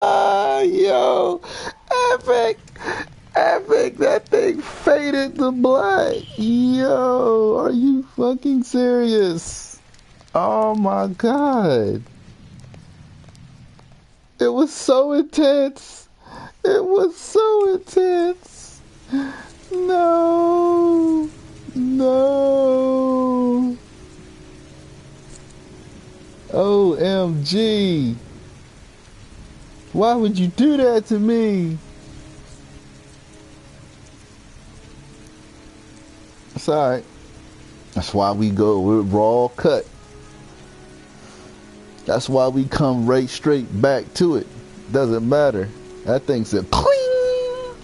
Yo, epic, epic. That thing faded to black. Yo, are you fucking serious? Oh my god. It was so intense. It was so intense. No. No. OMG. Why would you do that to me? It's alright. That's why we go with raw cut. That's why we come right straight back to it. Doesn't matter. That thing said cling.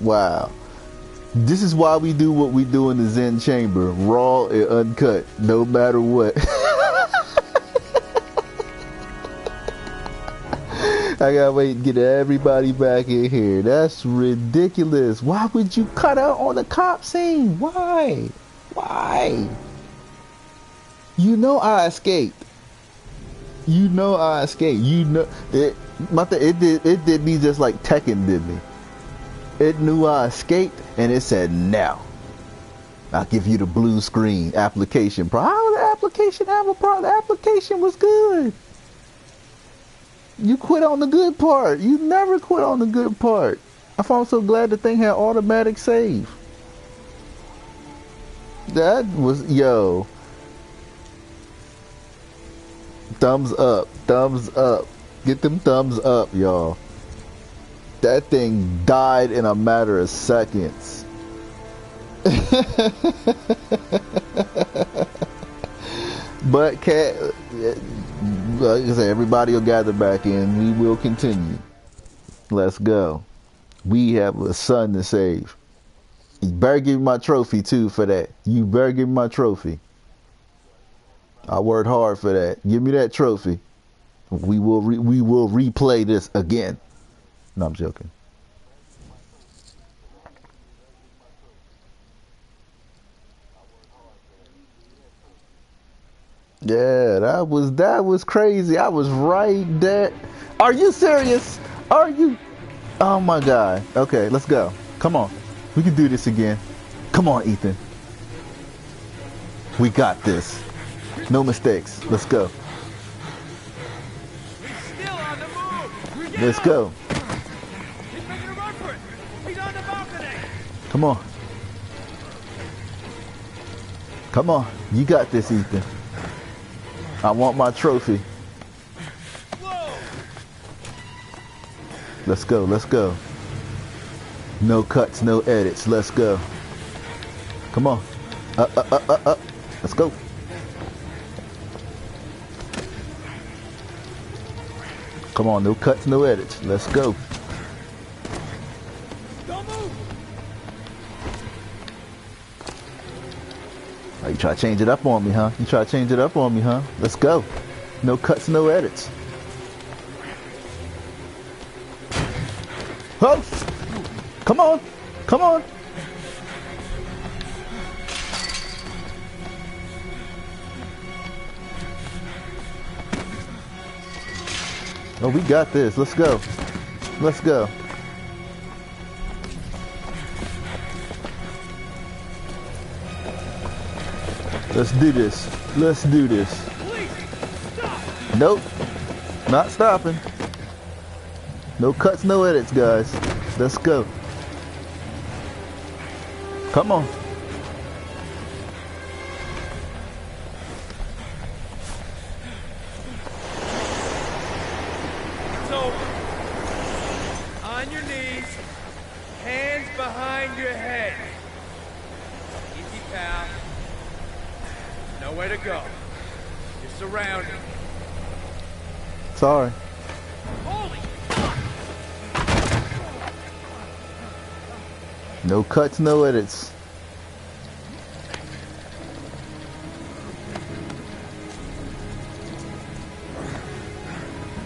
Wow. This is why we do what we do in the Zen chamber. Raw and uncut. No matter what. I gotta wait and get everybody back in here. That's ridiculous. Why would you cut out on the cop scene? Why? Why? You know I escaped. You know I escaped. You know it. It did me just like Tekken did me. It knew I escaped and it said now. I'll give you the blue screen application. How did the application have a problem? The application was good. You quit on the good part. You never quit on the good part. I'm so glad the thing had automatic save. That was, yo. Thumbs up. Thumbs up. Get them thumbs up, y'all. That thing died in a matter of seconds. But cat, like I said, everybody will gather back in. We will continue. Let's go. We have a son to save. You better give me my trophy too for that. You better give me my trophy. I worked hard for that. Give me that trophy. We will replay this again. No, I'm joking. Yeah, that was crazy. I was right there. Are you serious? Are you? Oh my god. Okay, let's go. Come on. We can do this again. Come on, Ethan. We got this. No mistakes. Let's go. Let's go. Come on. Come on. You got this, Ethan. I want my trophy. Let's go. Let's go. No cuts, no edits. Let's go. Come on. Up. Let's go. Come on. No cuts, no edits. Let's go. Oh, you try to change it up on me, huh? You try to change it up on me, huh? Let's go. No cuts, no edits. Oh! Come on! Come on! Oh, we got this. Let's go. Let's go. Let's do this. Let's do this. Nope. Not stopping. No cuts, no edits, guys. Let's go. Come on. It's over. On your knees, hands behind your head. Easy, pal. Nowhere to go. You're surrounded. Sorry. Holy No cuts, no edits.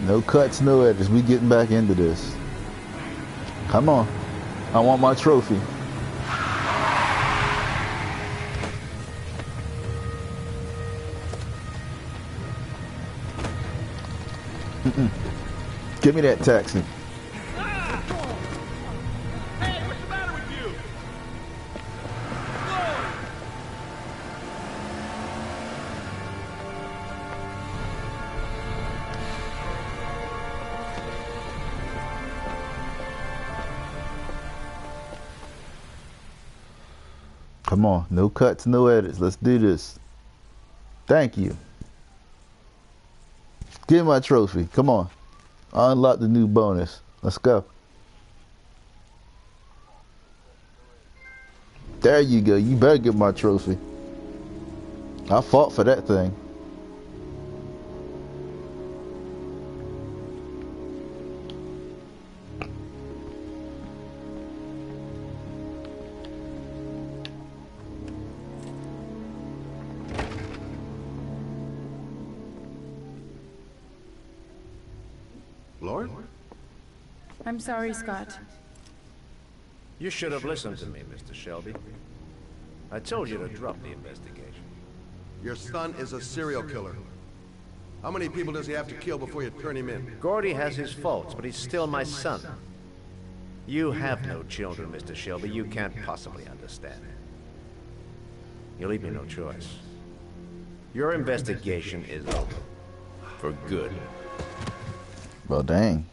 No cuts, no edits. We getting back into this. Come on. I want my trophy. Give me that taxi. Hey, what's the matter with you? Come on, no cuts, no edits. Let's do this. Thank you. Give me my trophy. Come on. Unlock the new bonus. Let's go. There you go. You better get my trophy. I fought for that thing. Lauren? I'm sorry, Scott. You should have listened to me, Mr. Shelby. I told you to drop the investigation. Your son is a serial killer. How many people does he have to kill before you turn him in? Gordy has his faults, but he's still my son. You have no children, Mr. Shelby. You can't possibly understand. You leave me no choice. Your investigation is over. For good. Well, dang.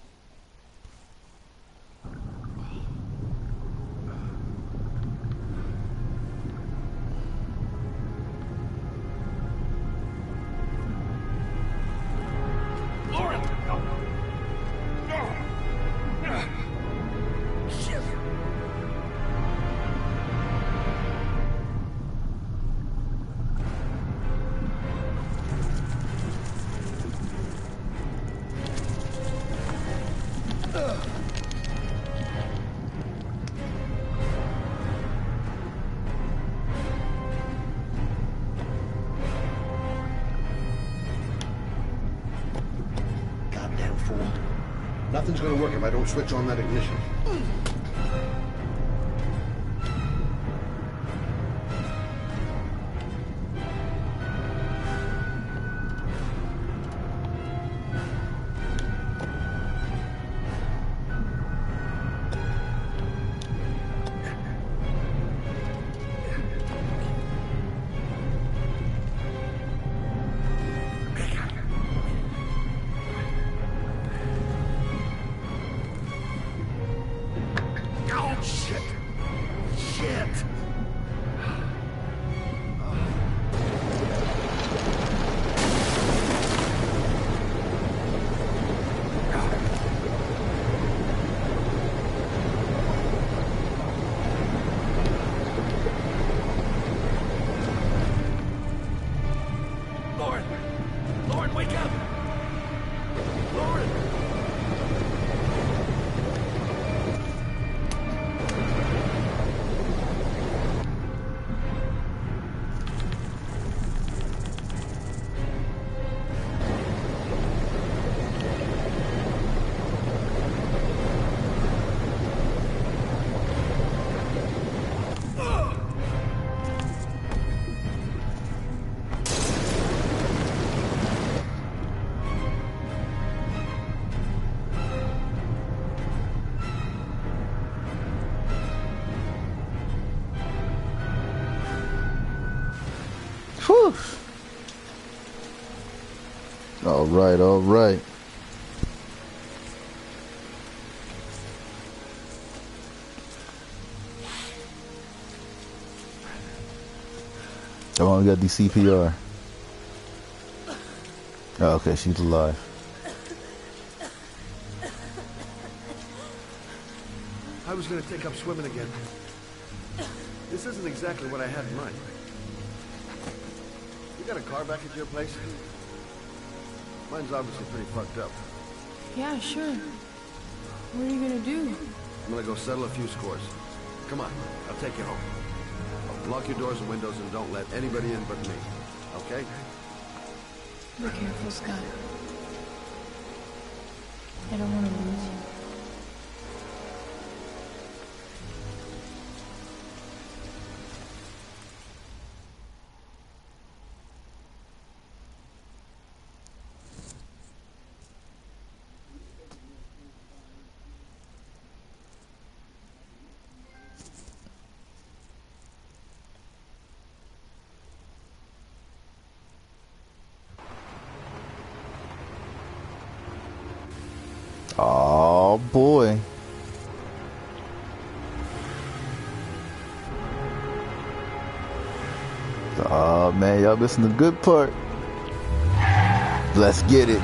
Lauren! Shit! Goddamn fool. Nothing's gonna work if I don't switch on that ignition. Oh, shit! Shit! Lauren! Lauren, wake up! Lauren! Whew. All right, all right. Come on, we got the CPR. Oh, okay, she's alive. I was gonna take up swimming again. This isn't exactly what I had in mind. You got a car back at your place? Mine's obviously pretty fucked up. Yeah, sure. What are you gonna do? I'm gonna go settle a few scores. Come on, I'll take you home. Lock your doors and windows and don't let anybody in but me. Okay? Be careful, Scott. I don't want to lose you. Oh boy. Oh man, y'all missing the good part. Let's get it.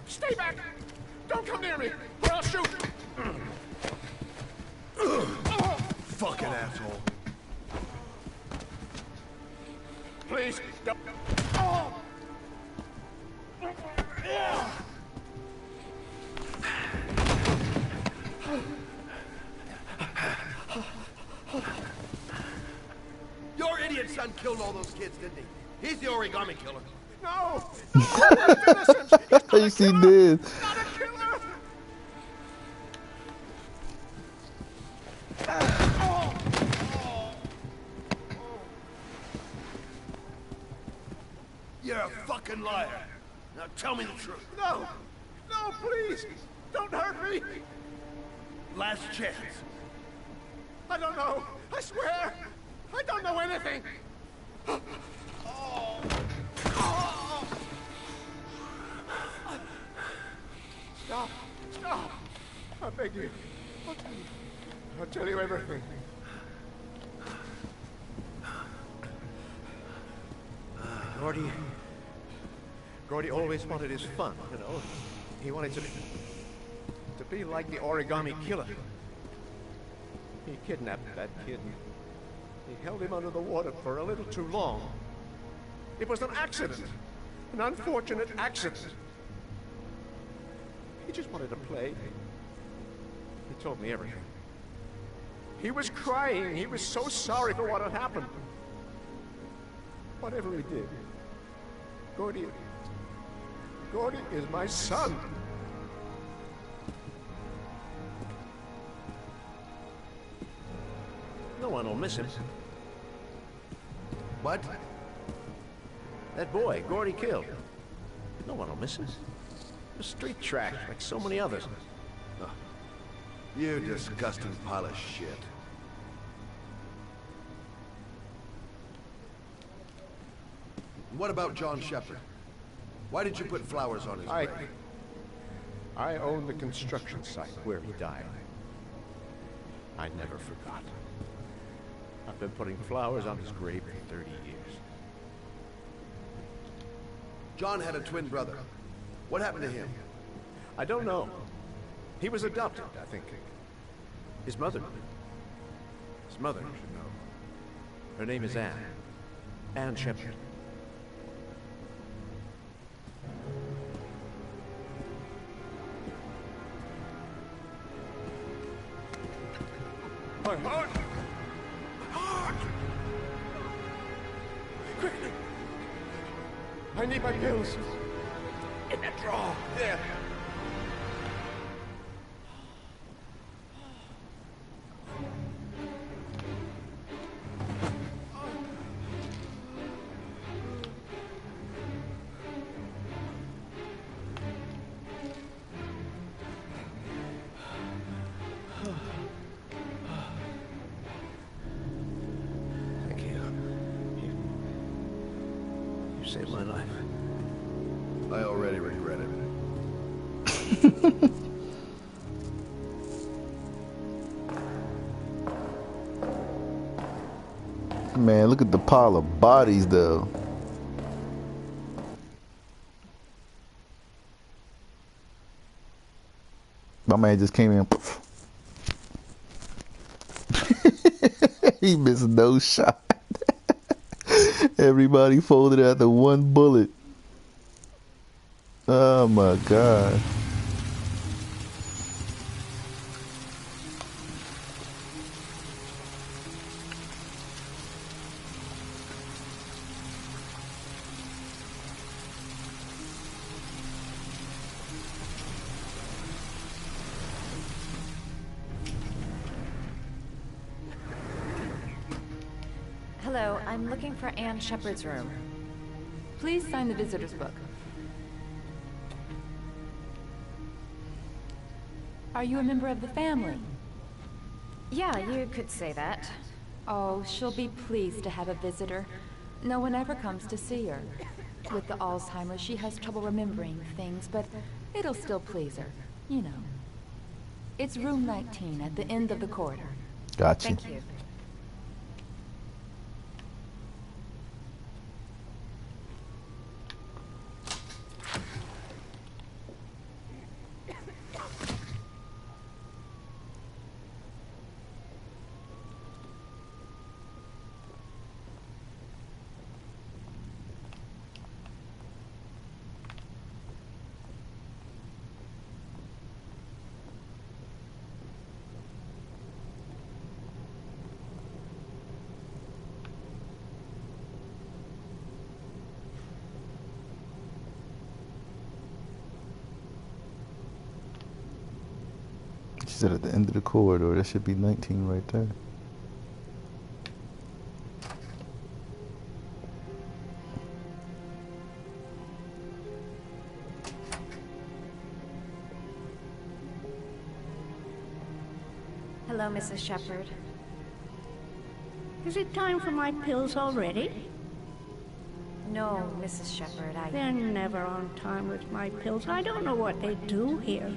Stay back! Don't come near me, or I'll shoot! Fucking asshole. Please, don't. Your idiot son killed all those kids, didn't he? He's the origami killer. No! No! He's innocent! He's not You a see killer! this? Not a killer! You're a fucking liar. Now tell me the truth. No! No, please! Don't hurt me! Last chance. I don't know! I swear! I don't know anything! Stop! Stop! I beg you. I'll tell you everything. Gordy always wanted his fun, you know. He wanted to be like the origami killer. He kidnapped that kid. He held him under the water for a little too long. It was an accident. An unfortunate accident. He just wanted to play. He told me everything. He was crying. He was so sorry for what had happened. Whatever he did, Gordy is my son. No one will miss him. What? That boy, Gordy killed. No one will miss him. A street track, like so many others. You disgusting pile of shit. What about John Shepard? Why did you put flowers on his grave? I own the construction site where he died. I never forgot. I've been putting flowers on his grave for 30 years. John had a twin brother. What happened to him? I don't know. He was adopted, I think. His mother should know. Her name is Anne. Anne Shepard. My heart! My heart! Quickly! I need my pills. In that drawer. There. You saved my life. I already regret it. Man, look at the pile of bodies, though. My man just came in. He missed no shot. Everybody folded after one bullet. Oh my God. Hello, I'm looking for Anne Shepard's room. Please sign the visitor's book. Are you a member of the family? Yeah, you could say that. Oh, she'll be pleased to have a visitor. No one ever comes to see her. With the Alzheimer's, she has trouble remembering things, but it'll still please her, you know. It's room 19 at the end of the corridor. Gotcha. Thank you. She said at the end of the corridor. There should be 19 right there. Hello, Mrs. Shepard. Is it time for my pills already? No, Mrs. Shepard, They're never on time with my pills. I don't know what they do here.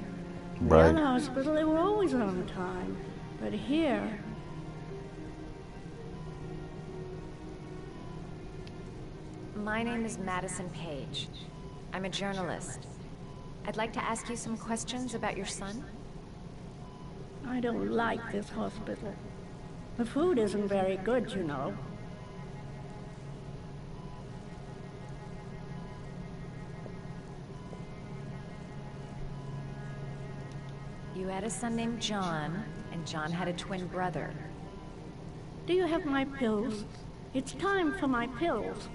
Right. The other hospital, they were always on time. But here... My name is Madison Page. I'm a journalist. I'd like to ask you some questions about your son. I don't like this hospital. The food isn't very good, you know. You had a son named John, and John had a twin brother. Do you have my pills? It's time for my pills.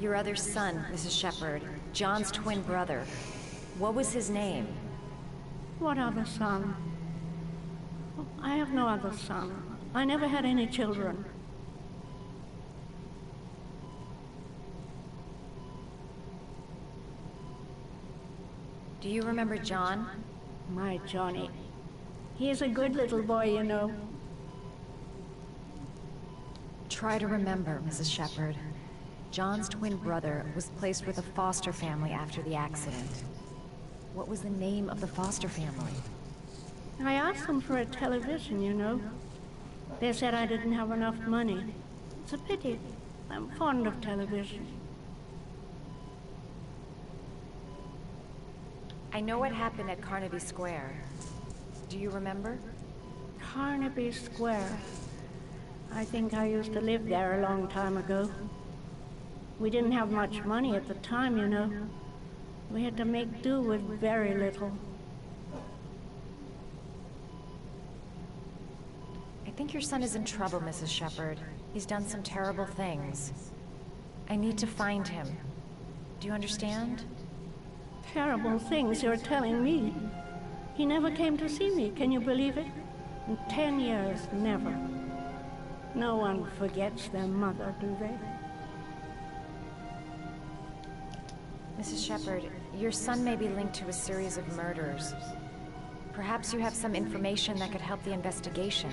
Your other son, Mrs. Shepard, John's twin brother. What was his name? What other son? Oh, I have no other son. I never had any children. Do you remember John? My Johnny. He is a good little boy, you know. Try to remember, Mrs. Shepard. John's twin brother was placed with a foster family after the accident. What was the name of the foster family? I asked them for a television, you know. They said I didn't have enough money. It's a pity. I'm fond of television. I know what happened at Carnaby Square. Do you remember? Carnaby Square. I think I used to live there a long time ago. We didn't have much money at the time, you know. We had to make do with very little. I think your son is in trouble, Mrs. Shepard. He's done some terrible things. I need to find him. Do you understand? Terrible things you're telling me. He never came to see me, can you believe it? In 10 years, never. No one forgets their mother, do they? Mrs. Shepard, your son may be linked to a series of murders. Perhaps you have some information that could help the investigation.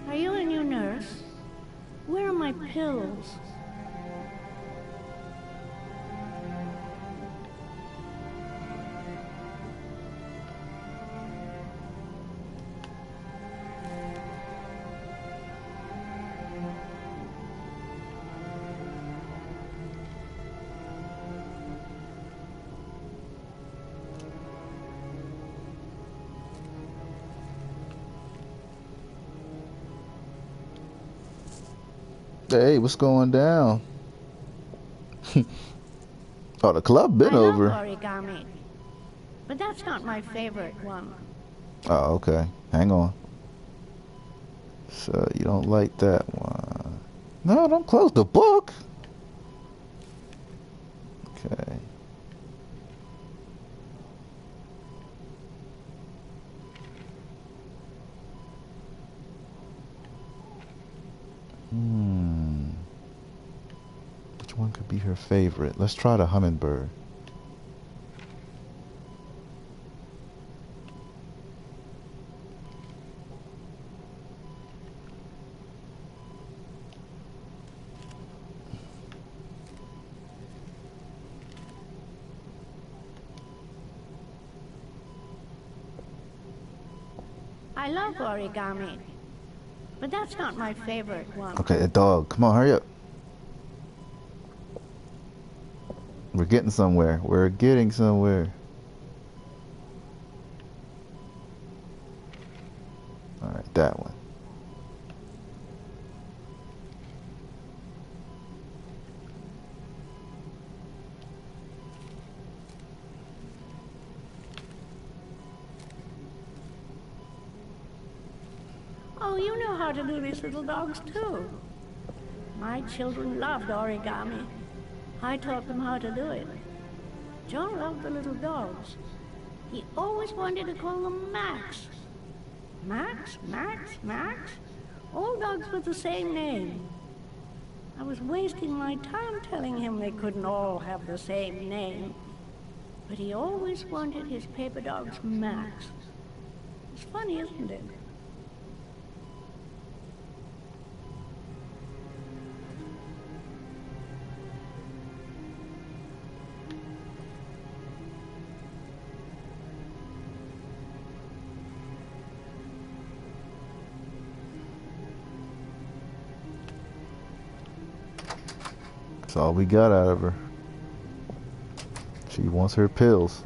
Are you a new nurse? Where are my pills? Hey, what's going down? Oh, the club been I love over. origami, but that's not my favorite one. Oh, okay. Hang on. So you don't like that one? No, don't close the book. Okay. Which one could be her favorite? Let's try the hummingbird. I love origami, but that's not my favorite one. Okay, a dog. Come on, hurry up. We're getting somewhere. We're getting somewhere. Alright, that one. Oh, you know how to do these little dogs too. My children loved origami. I taught them how to do it. John loved the little dogs. He always wanted to call them Max. Max, Max, Max. All dogs with the same name. I was wasting my time telling him they couldn't all have the same name. But he always wanted his paper dogs Max. It's funny, isn't it? That's all we got out of her. She wants her pills.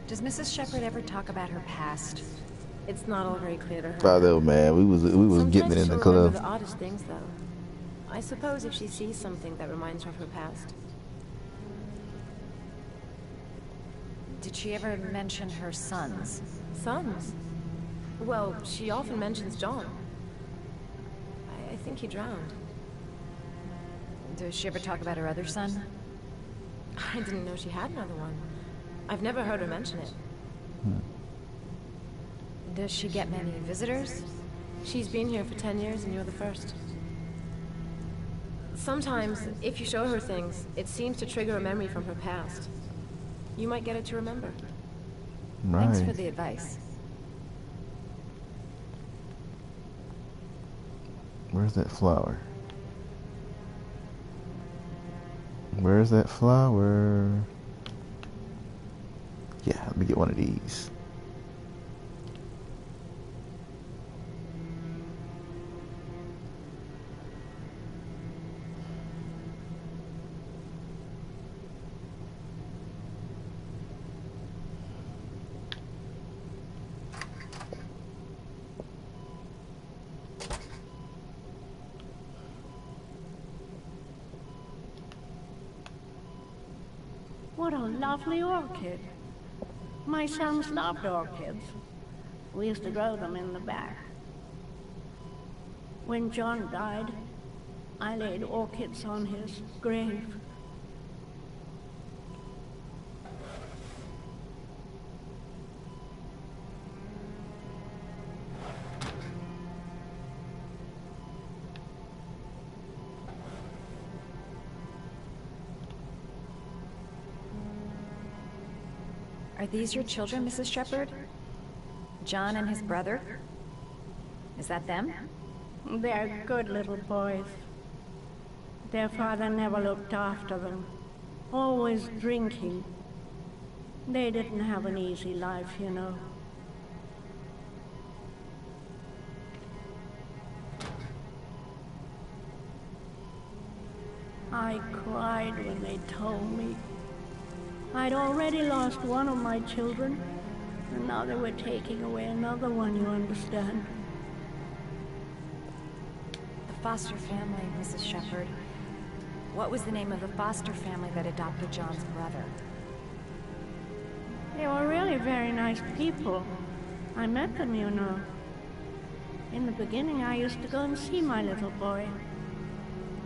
Does Mrs. Shepherd ever talk about her past? It's not all very clear to her. I know, man. We was getting it in the Sometimes she'll club. remember the oddest things, though. I suppose if she sees something that reminds her of her past. Did she ever mention her sons? Sons? Well, she often mentions John. I think he drowned. Does she ever talk about her other son? I didn't know she had another one. I've never heard her mention it. Does she get many visitors? She's been here for 10 years and you're the first. Sometimes, if you show her things, it seems to trigger a memory from her past. You might get it to remember. Right. Thanks for the advice. Where's that flower? Where's that flower? Yeah, let me get one of these. What a lovely orchid. My sons loved orchids. We used to grow them in the back. When John died, I laid orchids on his grave. Are these your children, Mrs. Shepherd? John and his brother? Is that them? They're good little boys. Their father never looked after them. Always drinking. They didn't have an easy life, you know. I cried when they told me. I'd already lost one of my children, and now they were taking away another one, you understand. The foster family, Mrs. Shepherd. What was the name of the foster family that adopted John's brother? They were really very nice people. I met them, you know. In the beginning, I used to go and see my little boy.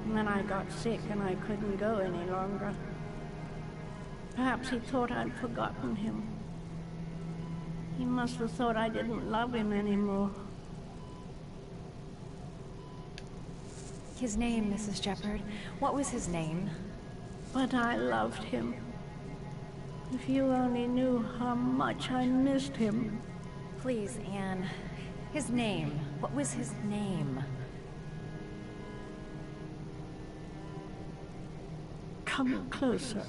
And then I got sick and I couldn't go any longer. Perhaps he thought I'd forgotten him. He must have thought I didn't love him anymore. His name, Mrs. Shepherd. What was his name? But I loved him. If you only knew how much I missed him. Please, Anne. His name. What was his name? Come closer.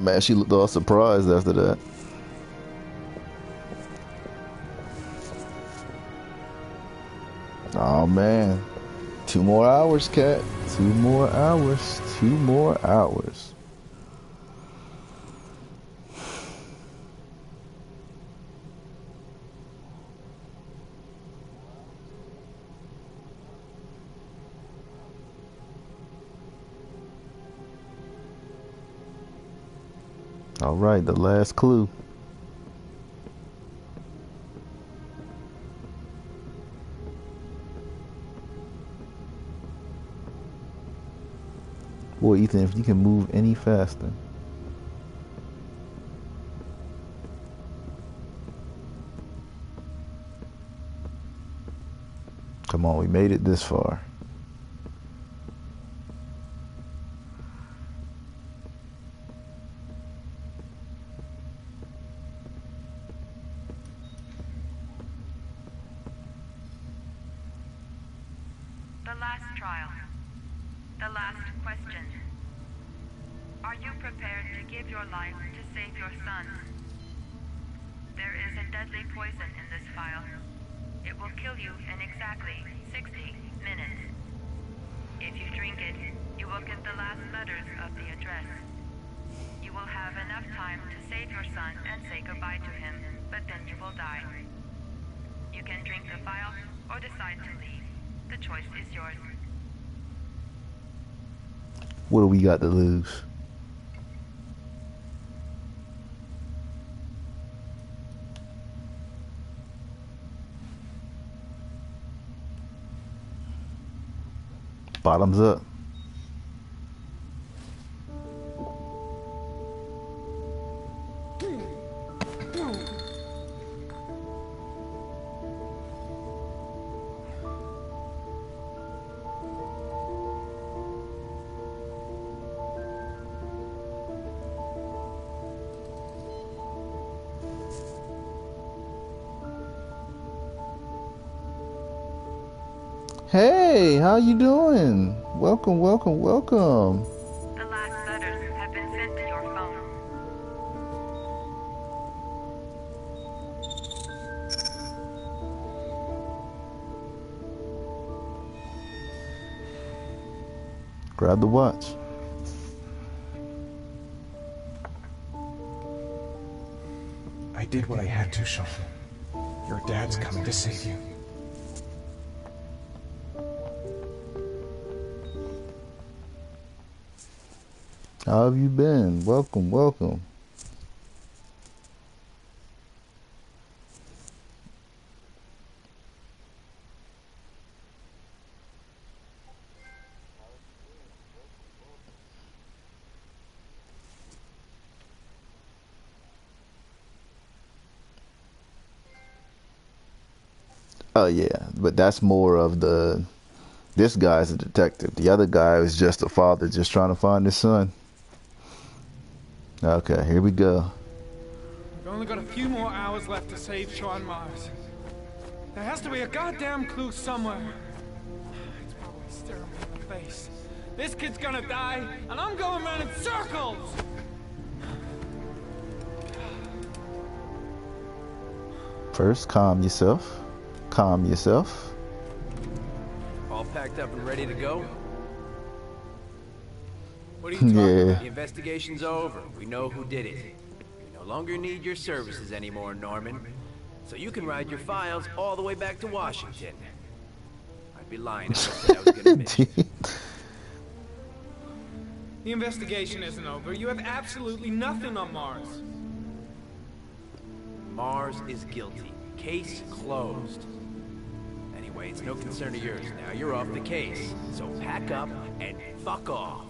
Man, she looked all surprised after that. Oh man, 2 more hours, cat. 2 more hours. 2 more hours. All right, the last clue. Boy, Ethan, if you can move any faster. Come on, we made it this far. The last trial. The last question. Are you prepared to give your life to save your son? There is a deadly poison in this vial. It will kill you in exactly 60 minutes. If you drink it, you will get the last letters of the address. You will have enough time to save your son and say goodbye to him, but then you will die. You can drink the vial or decide to leave. The choice is yours. What do we got to lose? Bottoms up. Hey, how you doing? Welcome, welcome, welcome. The last letters have been sent to your phone. Grab the watch. I did what I had to, Sean. Your dad's coming to save you. How have you been? Welcome, welcome. Oh yeah, but that's more of the. This guy's a detective. The other guy is just a father, just trying to find his son. Okay, here we go. We've only got a few more hours left to save Sean Mars. There has to be a goddamn clue somewhere. It's probably staring me in the face. This kid's gonna die, and I'm going around in circles! First, calm yourself. Calm yourself. All packed up and ready to go? What are you talking about? The investigation's over. We know who did it. We no longer need your services anymore, Norman. So you can ride your files all the way back to Washington. I'd be lying if I said I was gonna miss you. The investigation isn't over. You have absolutely nothing on Mars. Mars is guilty. Case closed. Anyway, it's no concern of yours now. You're off the case. So pack up and fuck off.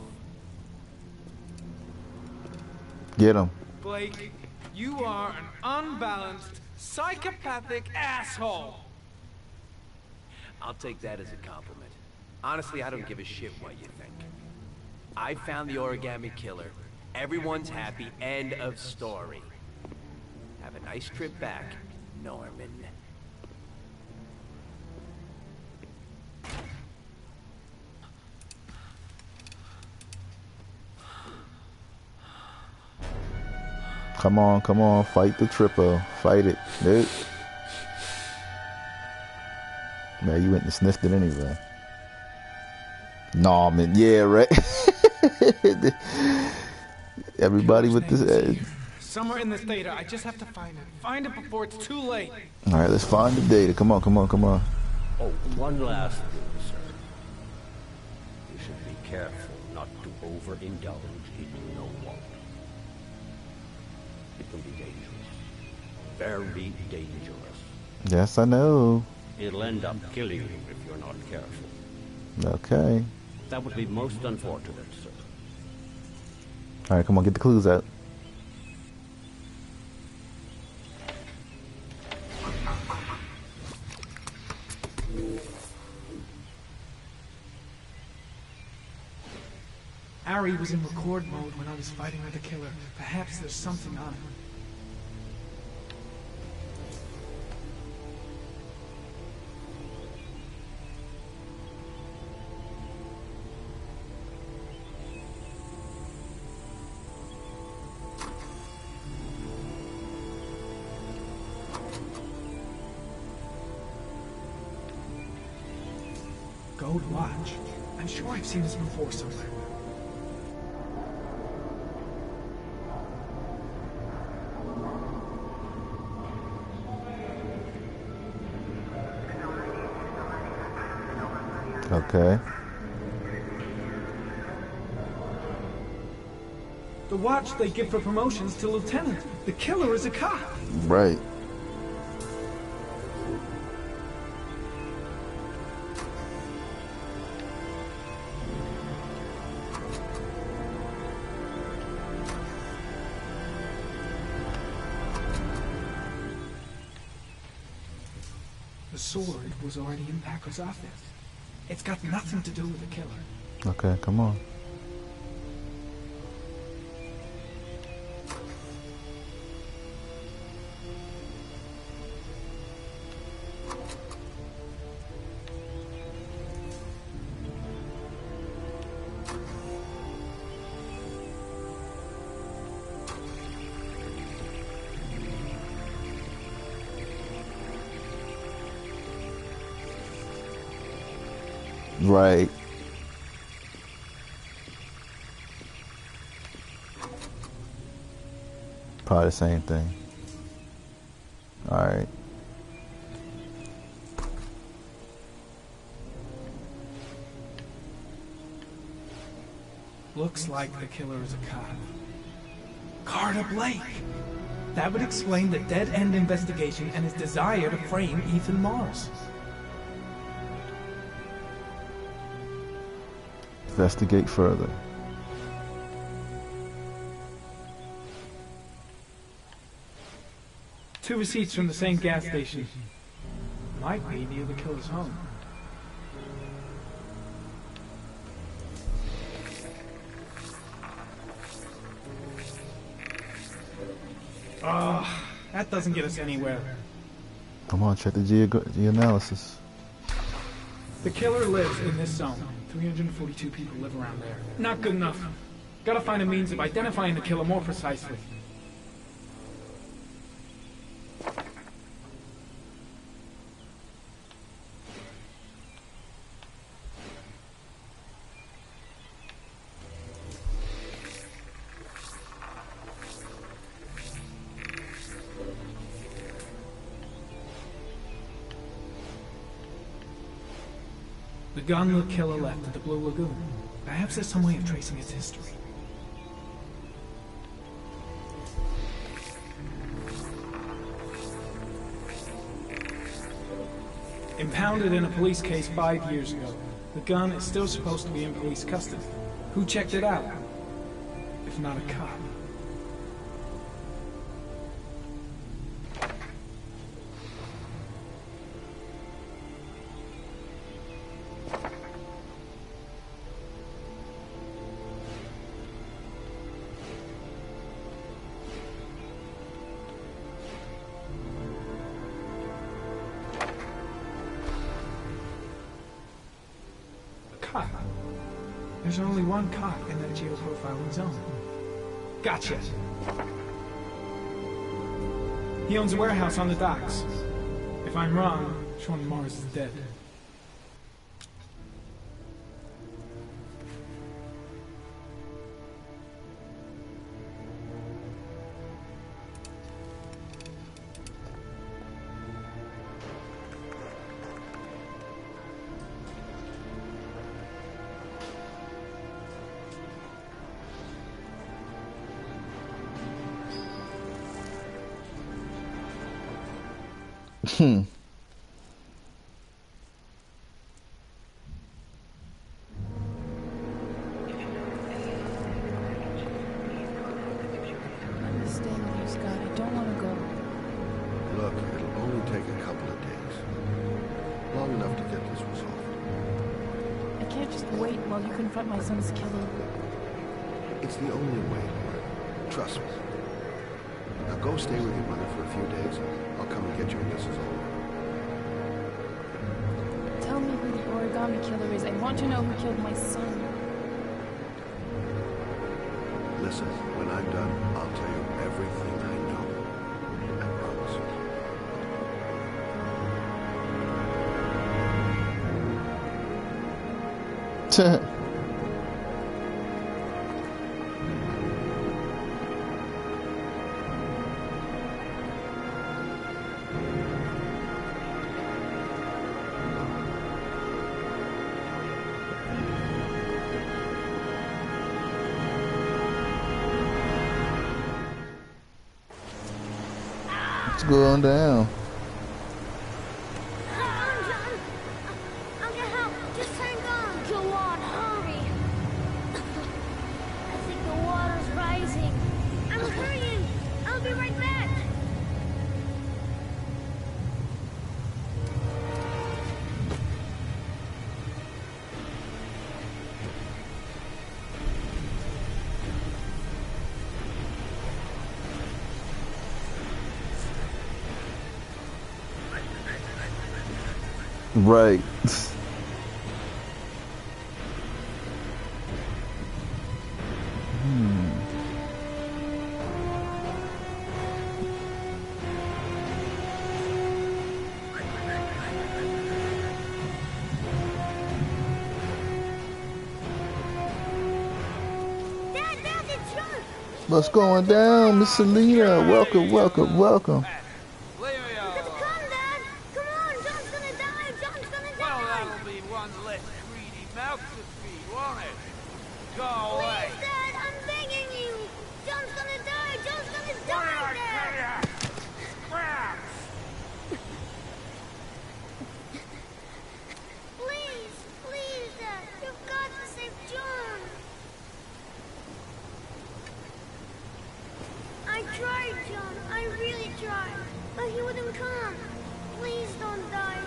Get him. Blake, you are an unbalanced, psychopathic asshole. I'll take that as a compliment. Honestly, I don't give a shit what you think. I found the origami killer. Everyone's happy. End of story. Have a nice trip back, Norman. Come on, fight the triple. Fight it, dude. Man, you went and sniffed it anyway. Nah, man, yeah, right. Everybody with this. Somewhere in this data, I just have to find it. Find it before it's too late. All right, let's find the data. Come on. Oh, one last thing, sir. You should be careful not to overindulge in no one. It can be dangerous. Very dangerous. Yes, I know. It'll end up killing you if you're not careful. Okay. That would be most unfortunate, sir. All right, come on, get the clues out. Ari was in record mode when I was fighting with the killer. Perhaps there's something on it. Gold watch. I'm sure I've seen this before somewhere. Okay. The watch they give for promotions to lieutenant. The killer is a cop. Right. The sword was already in Packer's office. It's got nothing to do with the killer. Okay, come on. Right. Probably the same thing. Alright. Looks like the killer is a cop. Carter Blake! That would explain the dead-end investigation and his desire to frame Ethan Mars. Investigate further. Two receipts from the same gas station. Might be near the killer's home. Oh, that doesn't get us anywhere. Come on, check the analysis. The killer lives in this zone. 342 people live around there. Not good enough. Gotta find a means of identifying the killer more precisely. The gun the killer left at the Blue Lagoon. Perhaps there's some way of tracing its history. Impounded in a police case 5 years ago, the gun is still supposed to be in police custody. Who checked it out? If not a cop. Cop. There's only one cop in that geoprofiling zone. Gotcha. He owns a warehouse on the docks. If I'm wrong, Sean Morris is dead. Look, it'll only take a couple of days. Long enough to get this resolved. I can't just wait while you confront my son's killer. It's the only way, Laura. Trust me. Now go stay with your mother for a few days. I'll come and get you when this is over. Tell me who the origami killer is. I want to know who killed my son. Listen, when I'm done, I'll tell you everything I know. I promise you. What's going down? I'll get help. Just hang on. Go on, hurry. I think the water's rising. I'm hurrying. I'll be right back. Right. What's going down, Miss Selena? Welcome, welcome, welcome. I tried, John. I really tried. But he wouldn't come. Please don't die.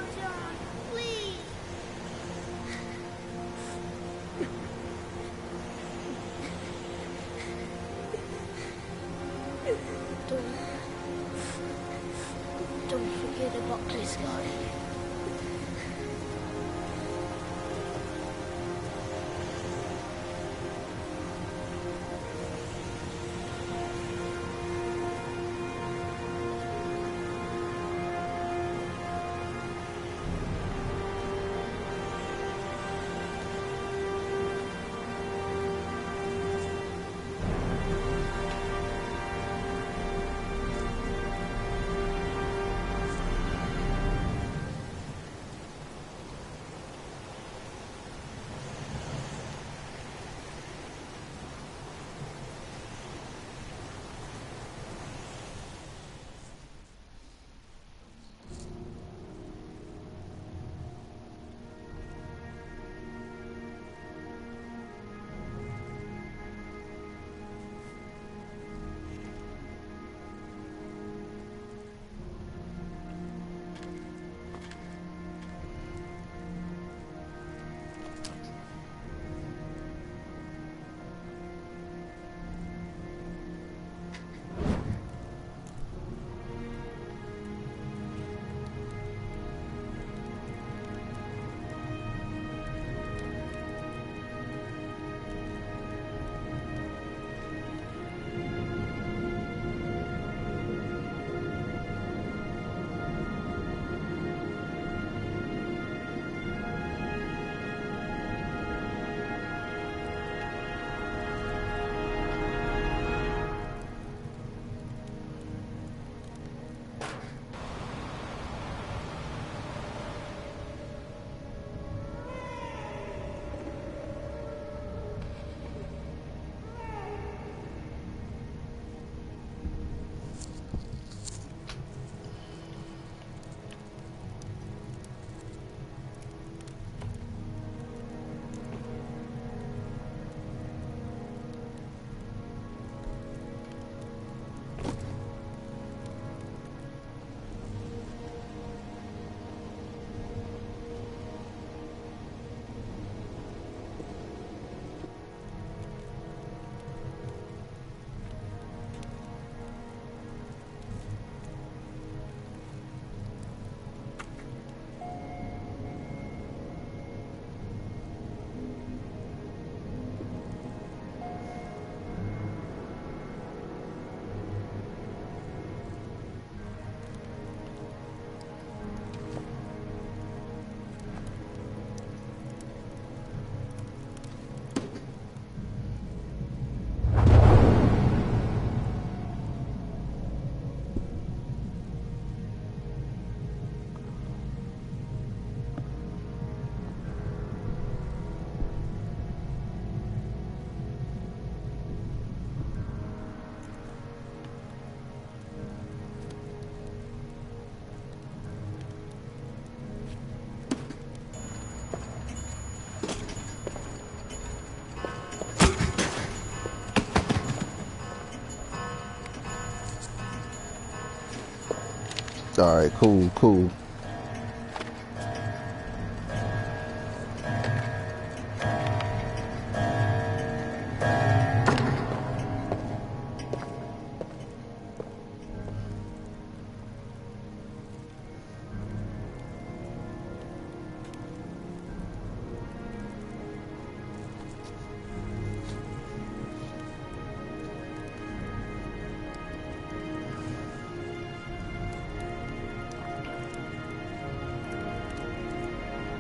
Alright, cool, cool.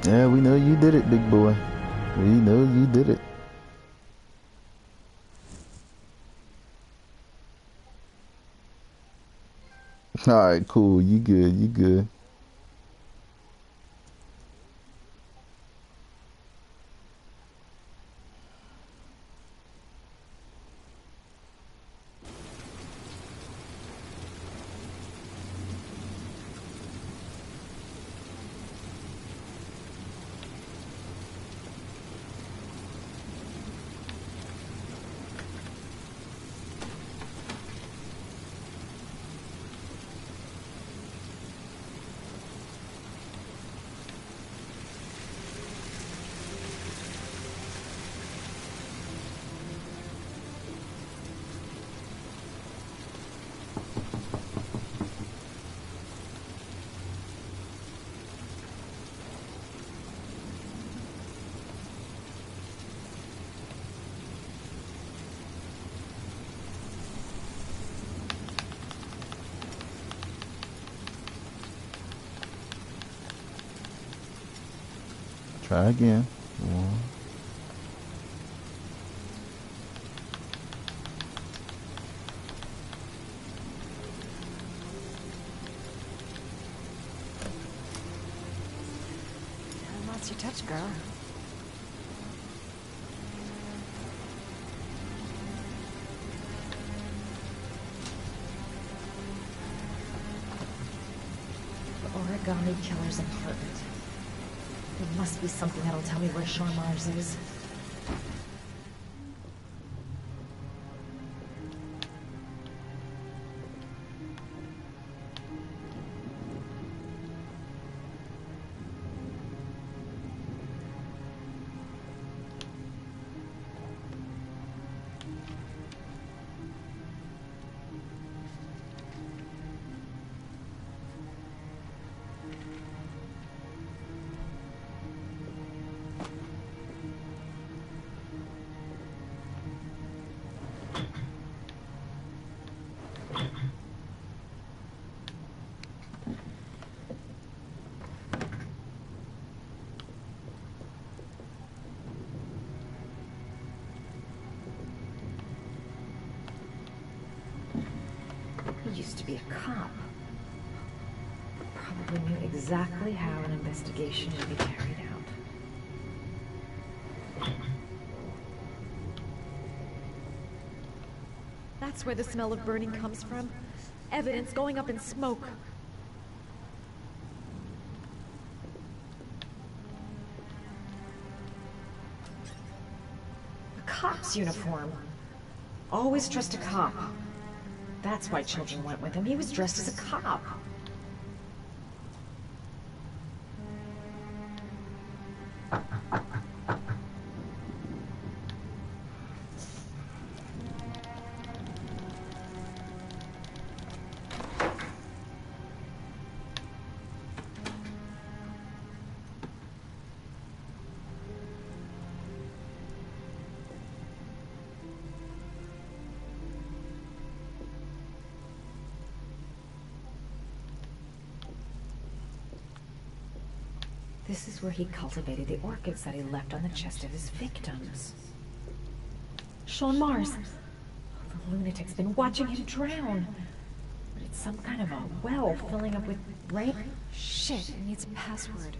Yeah, we know you did it, big boy. We know you did it. Alright, cool. You good, you good. Try again. One. What's your touch, girl? The origami killer's apartment. There must be something that'll tell me where Sean Mars is. He used to be a cop. Probably knew exactly how an investigation would be carried out. That's where the smell of burning comes from. Evidence going up in smoke. A cop's uniform. Always trust a cop. That's why children went with him. He was dressed as a cop. This is where he cultivated the orchids that he left on the chest of his victims. Sean Mars. The lunatic's been watching him drown. But it's some kind of a well filling up with rain. Shit, it needs a password.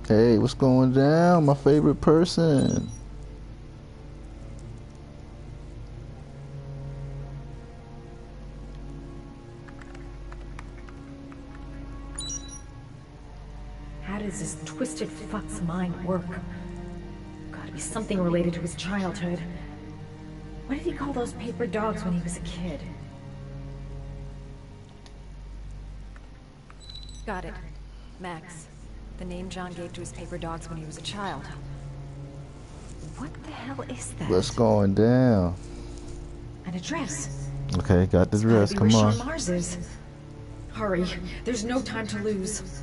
Hey, what's going down? My favorite person. does this twisted fuck's mind work? Gotta be something related to his childhood. What did he call those paper dogs when he was a kid? Got it. Max. The name John gave to his paper dogs when he was a child. What the hell is that? What's going down? An address. Okay, got the dress. Come Where on. Sean Mars is. Hurry. There's no time to lose.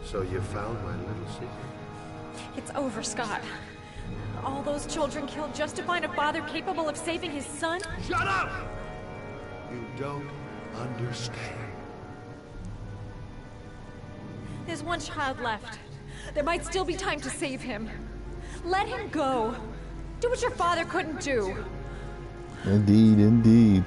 So you found my little secret? It's over, Scott. All those children killed just to find a father capable of saving his son? Shut up! You don't understand. There's one child left. There might still be time to save him. Let him go. Do what your father couldn't do. Indeed, indeed.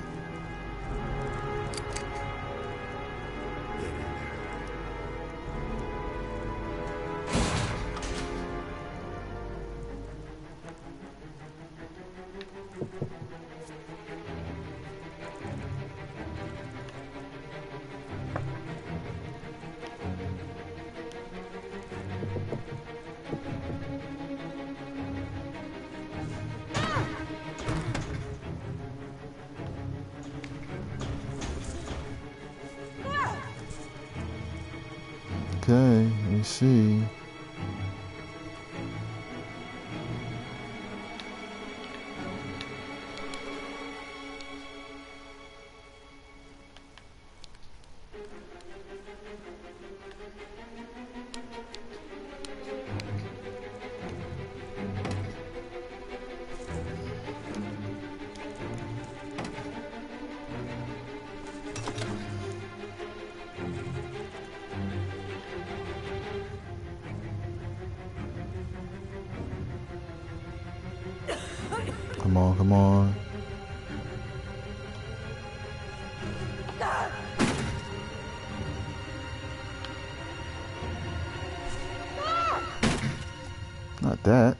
Okay, let me see. Come on, come on. Not that.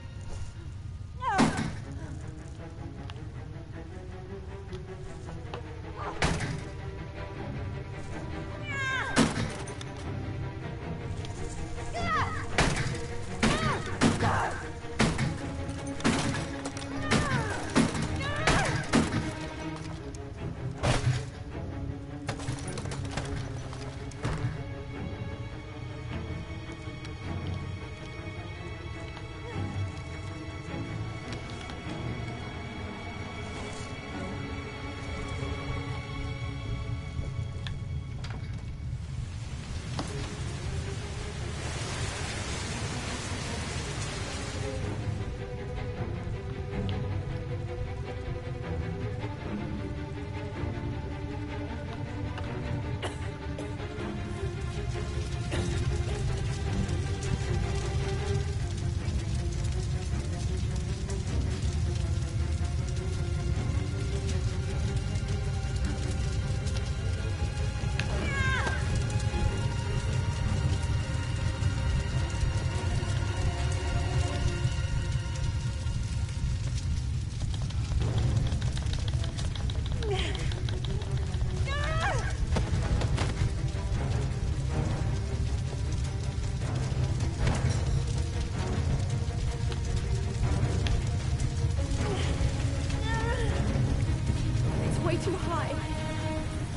Too high.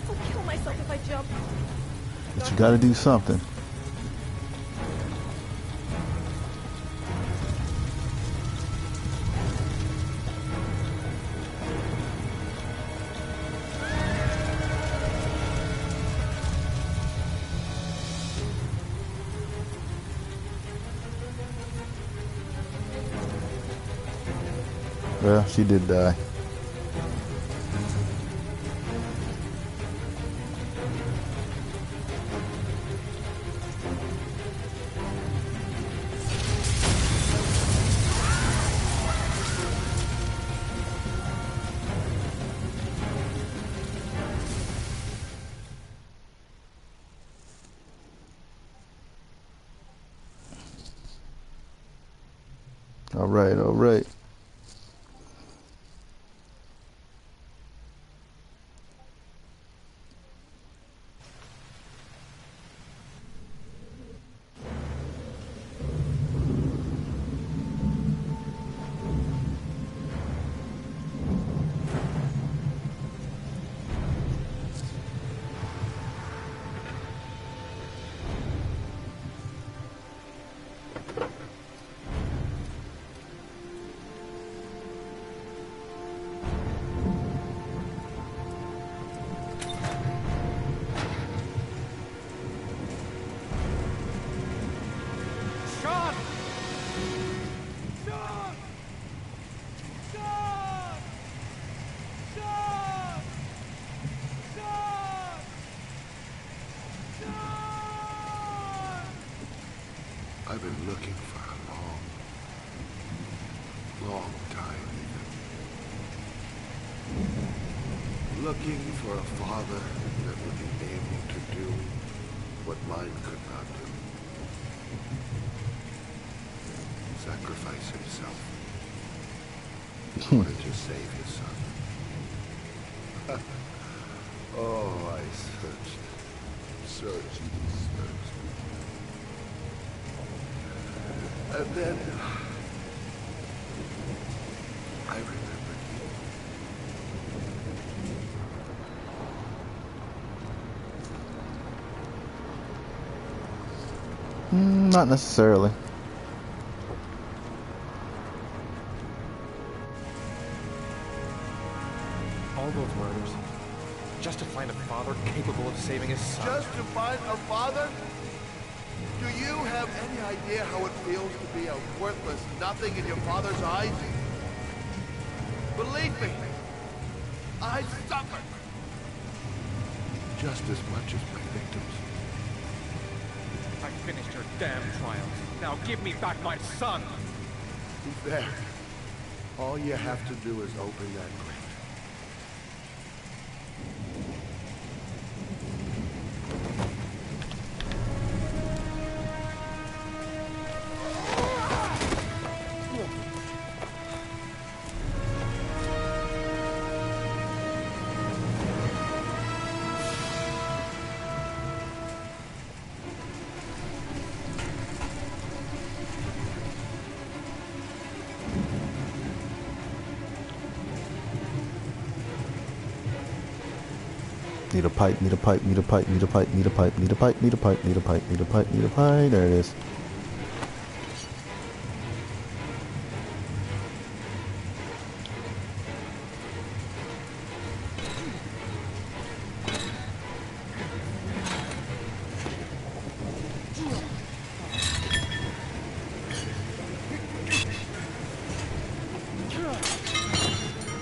I'll kill myself if I jump. But you gotta do something. Well, she did die. All right, all right. been looking for a long time even. Looking for a father that would be able to do what mine could not do. Sacrifice himself in order to save his son. Oh, I searched. And then I remembered you. Not necessarily. All those murders, just to find a father capable of saving his son. just to find a father? Do you have any idea how it feels to be a worthless nothing in your father's eyes? Believe me, I suffered just as much as my victims. I finished your damn trials. Now give me back my son! There. All you have to do is open that grate. Need a pipe, need a pipe, need a pipe, need a pipe, need a pipe, need a pipe, need a pipe, need a pipe, need a pipe, need a pipe. There it is.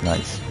Nice.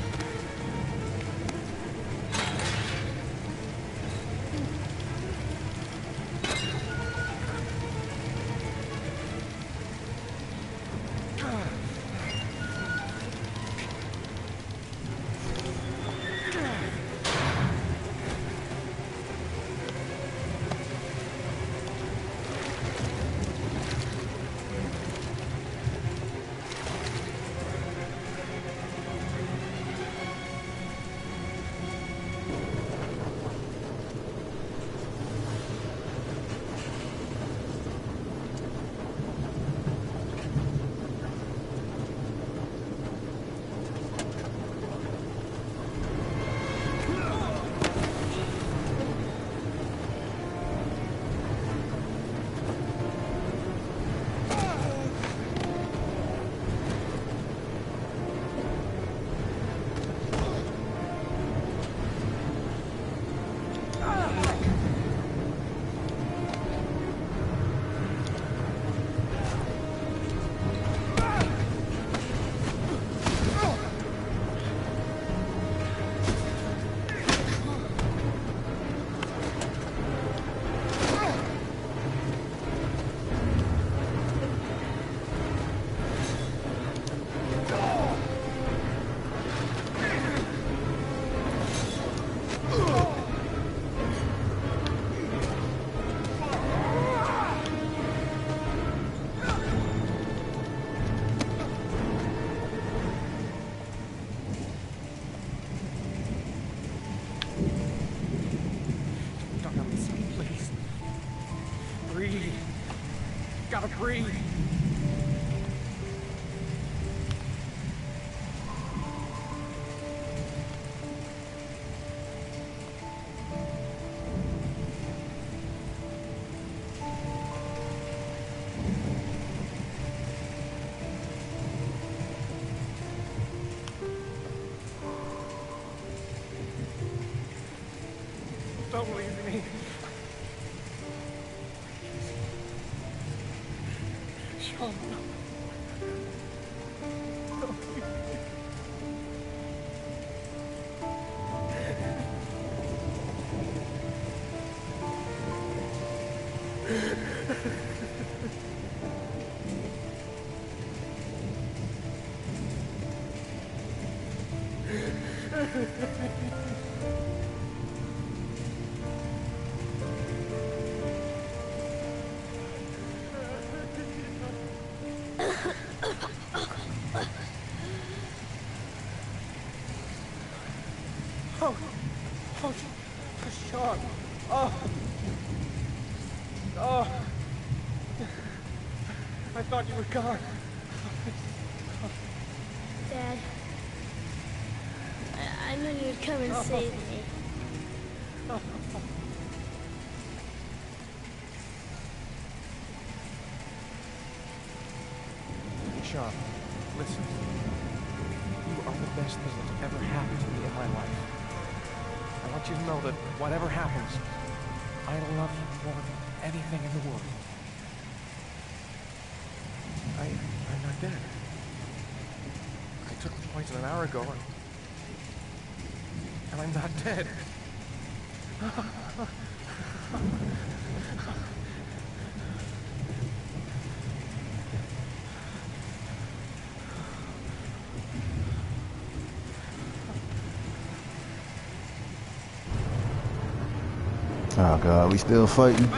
Breathe. Gotta breathe. Don't leave me. Sean, no. Don't leave me. Oh, Sean. Oh. Oh. I thought you were gone. Dad, I knew you'd come and save me. Sean, listen. You are the best thing that's ever happened to me in my life. I want you to know that whatever happens, I love you more than anything in the world. I'm not dead. I took the poison an hour ago, and I'm not dead. Oh God, we still fighting?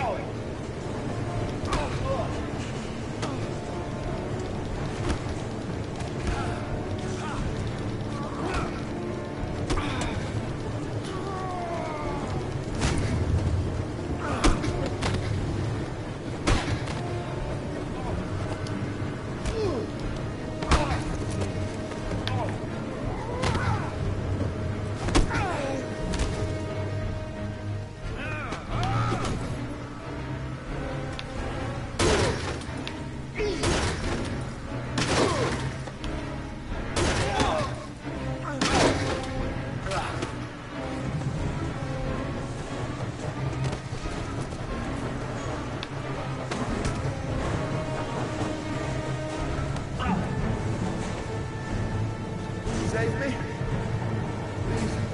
Save me. Please, save me.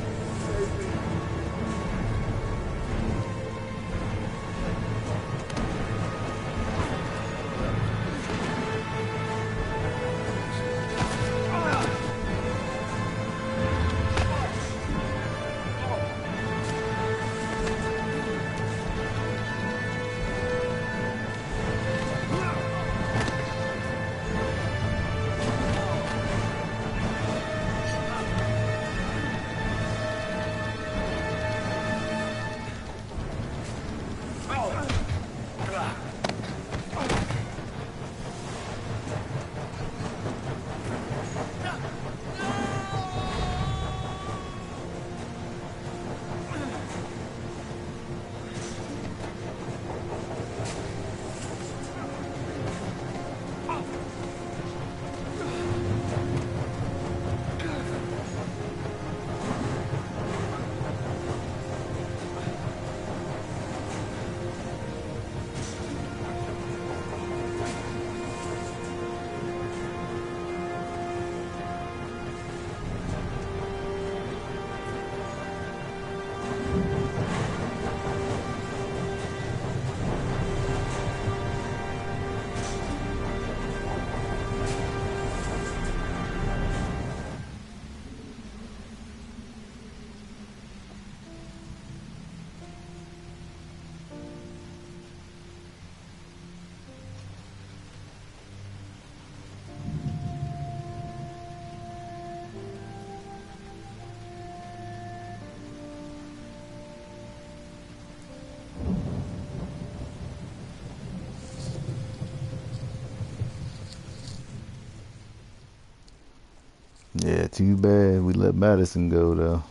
Yeah, too bad we let Madison go though.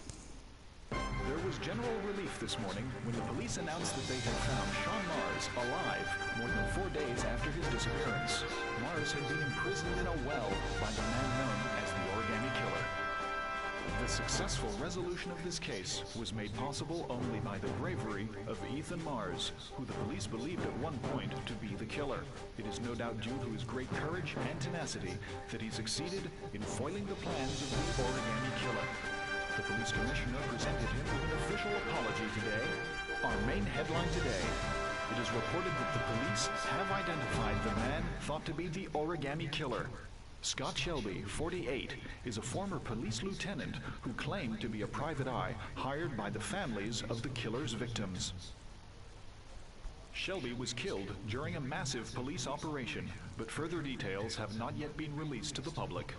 There was general relief this morning when the police announced that they had found Sean Mars alive more than 4 days after his disappearance. Mars had been imprisoned in a well by the man known as the Origami Killer. The successful resolution of this case was made possible only by the bravery of Ethan Mars, who the police believed at one point to be the killer. It is no doubt due to his great courage and tenacity that he succeeded in foiling the plans of the Origami Killer. The police commissioner presented him with an official apology today. Our main headline today: it is reported that the police have identified the man thought to be the Origami Killer. Scott Shelby, 48, is a former police lieutenant who claimed to be a private eye hired by the families of the killer's victims. Shelby was killed during a massive police operation, but further details have not yet been released to the public.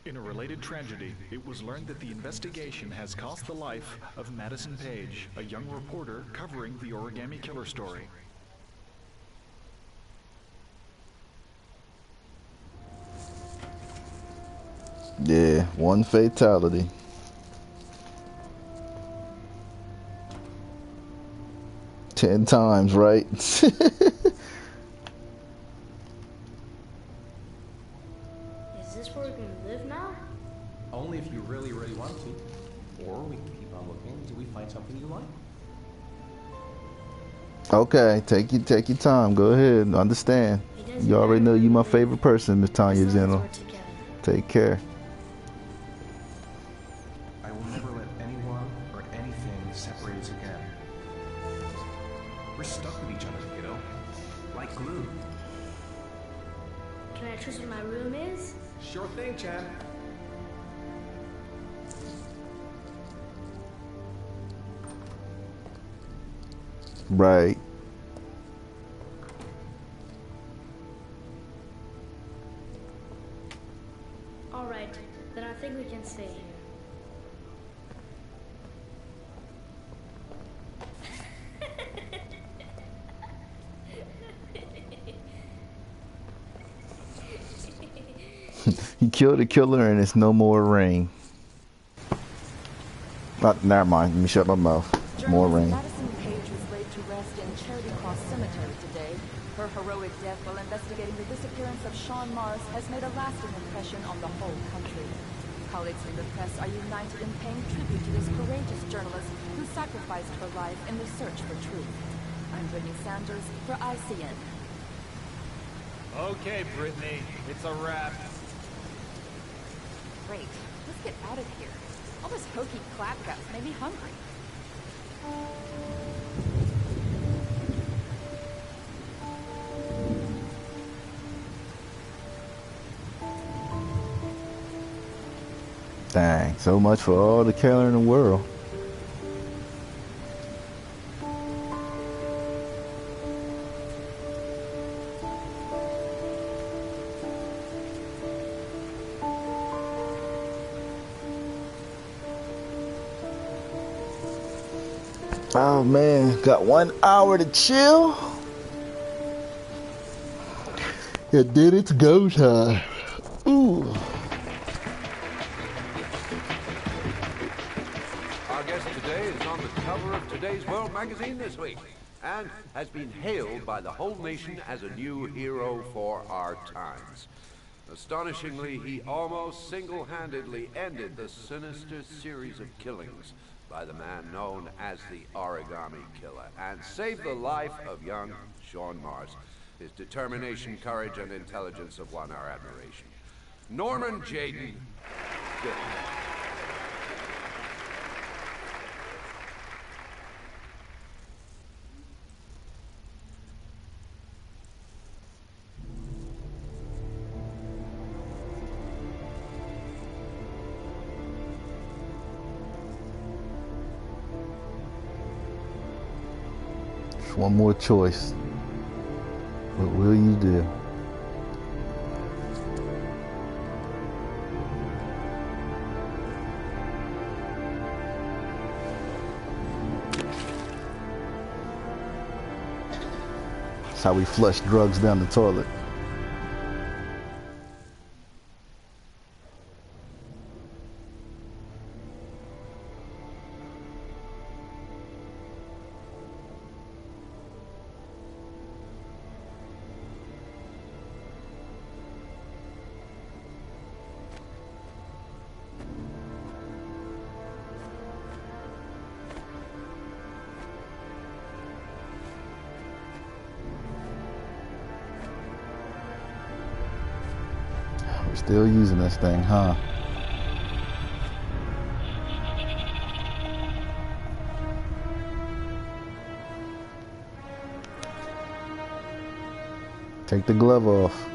In a related tragedy, it was learned that the investigation has cost the life of Madison Page, a young reporter covering the Origami Killer story. Yeah, one fatality. Ten times, right? Is this where we're gonna live now? Only if you really, really want to. Or we can keep on looking until we find something you like. Okay, take your time. Go ahead. Understand. You already know you my favorite person, Tanya General. Take care. I will never let anyone or anything separate us again. We're stuck with each other, kiddo. Like glue. Can I choose where my room is? Sure thing, Chad. Right. Alright, then I think we can stay here. He killed a killer and it's no more rain. Never mind. Let me shut my mouth. More rain. Madison Page was laid to rest in Charity Cross Cemetery today. Her heroic death while investigating the disappearance of Sean Mars has made a lasting impression on the whole country. Colleagues in the press are united in paying tribute to this courageous journalist who sacrificed her life in the search for truth. I'm Brittany Sanders for ICN. Okay, Brittany, it's a wrap. Great. Let's get out of here. All this hokey claptrap's made me hungry. Dang, so much for all the killer in the world. Oh man, got 1 hour to chill. And then it's go time. Ooh. Our guest today is on the cover of today's World magazine this week and has been hailed by the whole nation as a new hero for our times. Astonishingly, he almost single-handedly ended the sinister series of killings by the man known as the Origami Killer and saved the life of young Sean Mars. His determination, courage, and intelligence have won our admiration. Norman Jayden. Good. Just one more choice. What will you do? That's how we flush drugs down the toilet. We're still using this thing, huh? Take the glove off.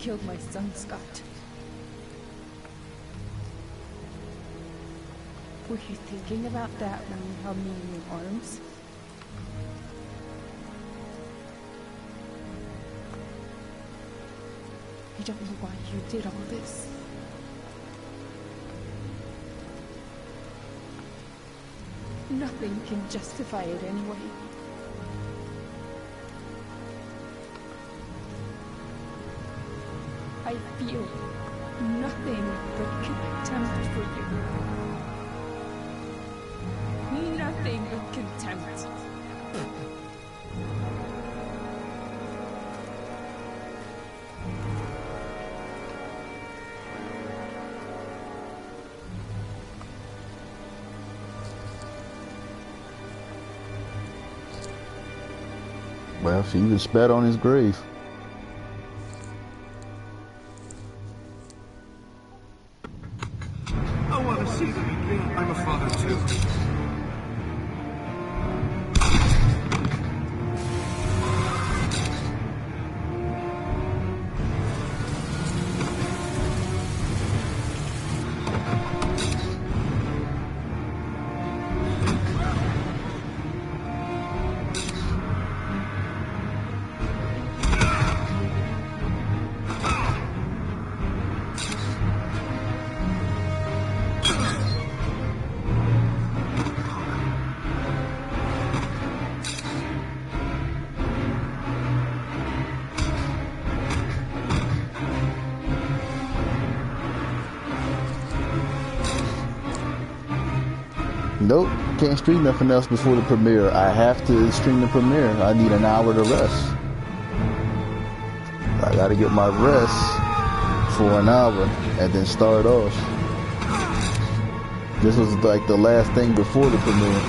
killed my son, Scott. Were you thinking about that when you held me in your arms? I don't know why you did all this. Nothing can justify it anyway. I feel nothing but contempt for you. Nothing but contempt. Well, she even spat on his grave. I want to see them again. I'm a father too. Nope, can't stream nothing else before the premiere. I have to stream the premiere. I need an hour to rest. I gotta get my rest for an hour and then start off. This was like the last thing before the premiere.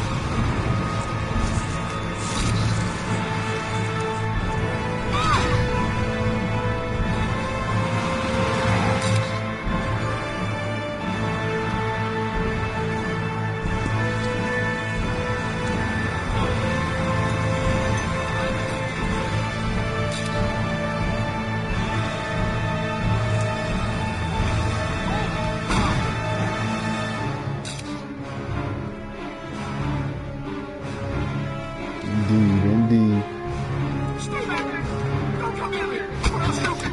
Indeed. Stay back! Don't come near me! Or I'll shoot you!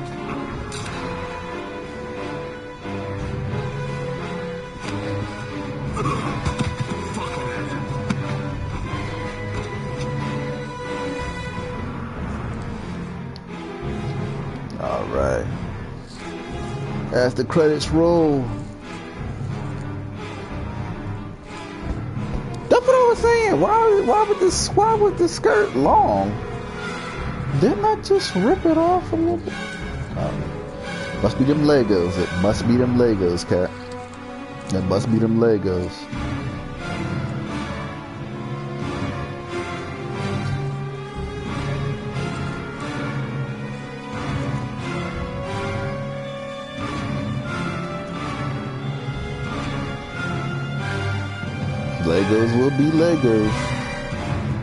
All right. As the credits roll. That's what I was saying. Why was the skirt long? Didn't I just rip it off a little bit? Must be them Legos. It must be them Legos, cat. It must be them Legos. Legos will be Legos.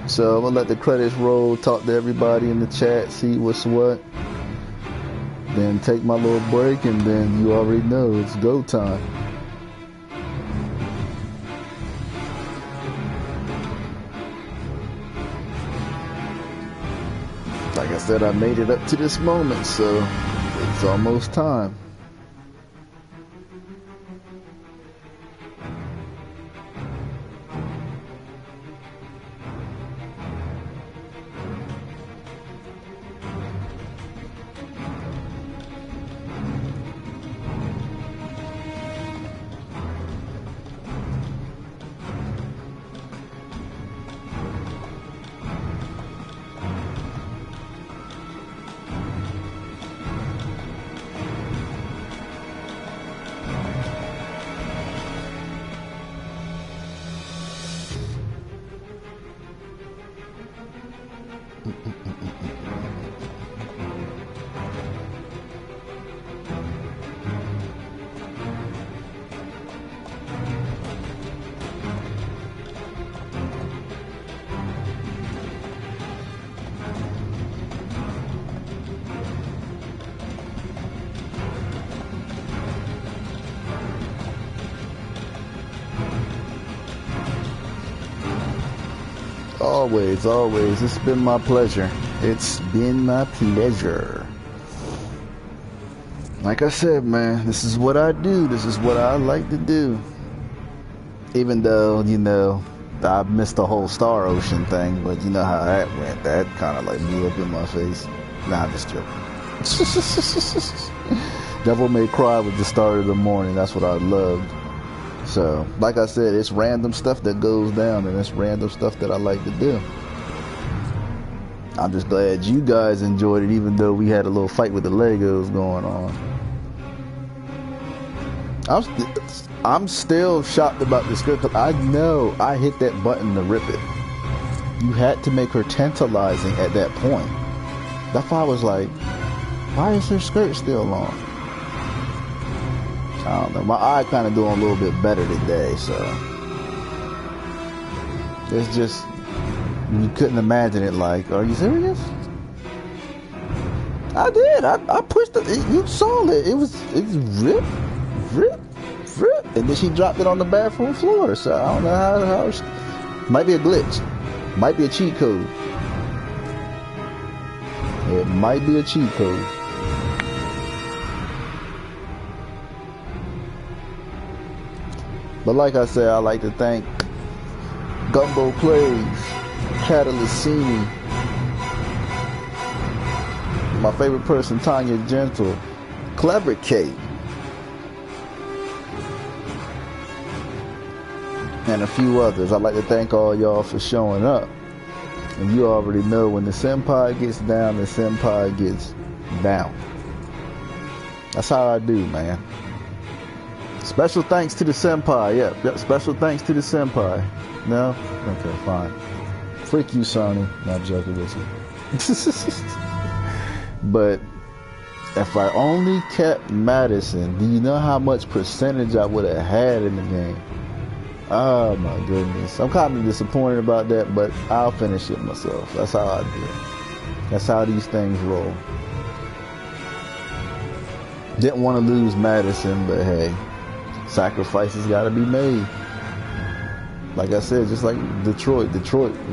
So I'm gonna let the credits roll, talk to everybody in the chat, see what's what. Then take my little break, and then you already know it's go time. Like I said, I made it up to this moment, so it's almost time. Always, always. It's been my pleasure. It's been my pleasure. Like I said, man, this is what I do. This is what I like to do. Even though, you know, I missed the whole Star Ocean thing, but you know how that went. That kind of like blew up in my face. Nah, I'm just joking. Devil May Cry was the start of the morning. That's what I loved. So, like I said, it's random stuff that goes down, and it's random stuff that I like to do. I'm just glad you guys enjoyed it, even though we had a little fight with the Legos going on. I'm still shocked about this girl, because I know I hit that button to rip it. You had to make her tantalizing at that point. That's why I was like, why is her skirt still long? I don't know. My eye kind of doing a little bit better today, so it's just, you couldn't imagine it. Like, are you serious? I did. I pushed it. You saw it. It's rip, and then she dropped it on the bathroom floor. So I don't know how might be a glitch, might be a cheat code. It might be a cheat code. But like I said, I like to thank Gumbo Plays, Catalyst Cini, my favorite person, Tanya Gentle, Clever Kate, and a few others. I'd like to thank all y'all for showing up. And you already know, when the senpai gets down, the senpai gets down. That's how I do, man. Special thanks to the senpai. Yep. Special thanks to the senpai. No? Okay, fine. Freak you, Sony. Not joking with you. But if I only kept Madison, do you know how much percentage I would have had in the game? Oh my goodness. I'm kind of disappointed about that, but I'll finish it myself. That's how I do it. That's how these things roll. Didn't want to lose Madison, but hey, sacrifices got to be made. Like I said, just like Detroit,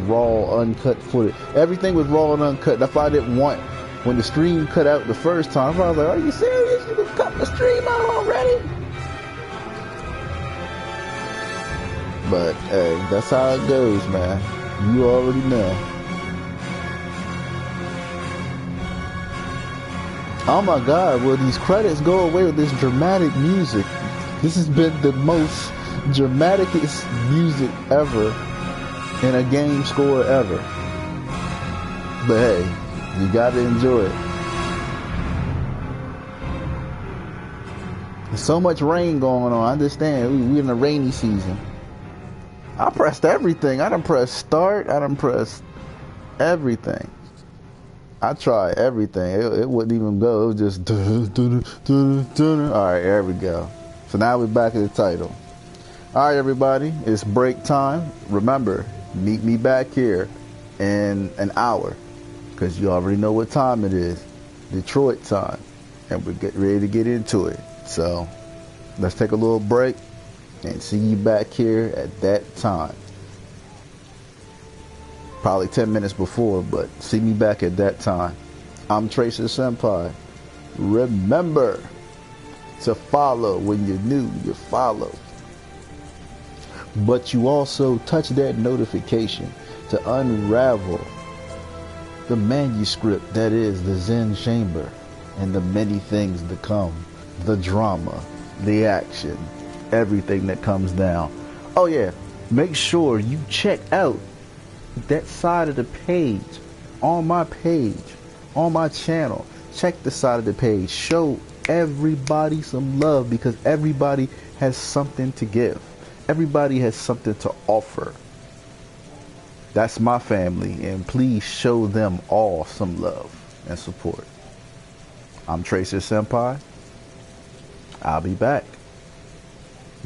raw, uncut footage. Everything was raw and uncut. That's why I didn't want, when the stream cut out the first time, I was like, are you serious? You can cut the stream out already? But hey, that's how it goes, man. You already know. Oh my God, will these credits go away with this dramatic music? This has been the most dramaticest music ever in a game score ever. But hey, you gotta enjoy it. There's so much rain going on. I understand. We're in the rainy season. I pressed everything. I done pressed start. I done pressed everything. I tried everything. It wouldn't even go. It was just... Alright, there we go. So now we're back at the title. Alright, everybody. It's break time. Remember, meet me back here in an hour, because you already know what time it is. Detroit time. And we're getting ready to get into it. So, let's take a little break and see you back here at that time. Probably 10 minutes before, but see me back at that time. I'm Tracer Senpai. Remember to follow. When you're new, you follow. But you also touch that notification to unravel the manuscript that is the Zen Chamber, and the many things to come. The drama, the action, everything that comes down. Oh yeah, make sure you check out that side of the page, on my channel. Check the side of the page. Show everybody some love, because everybody has something to give. Everybody has something to offer. That's my family, and please show them all some love and support. I'm Tracer Senpai. I'll be back.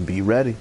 Be ready.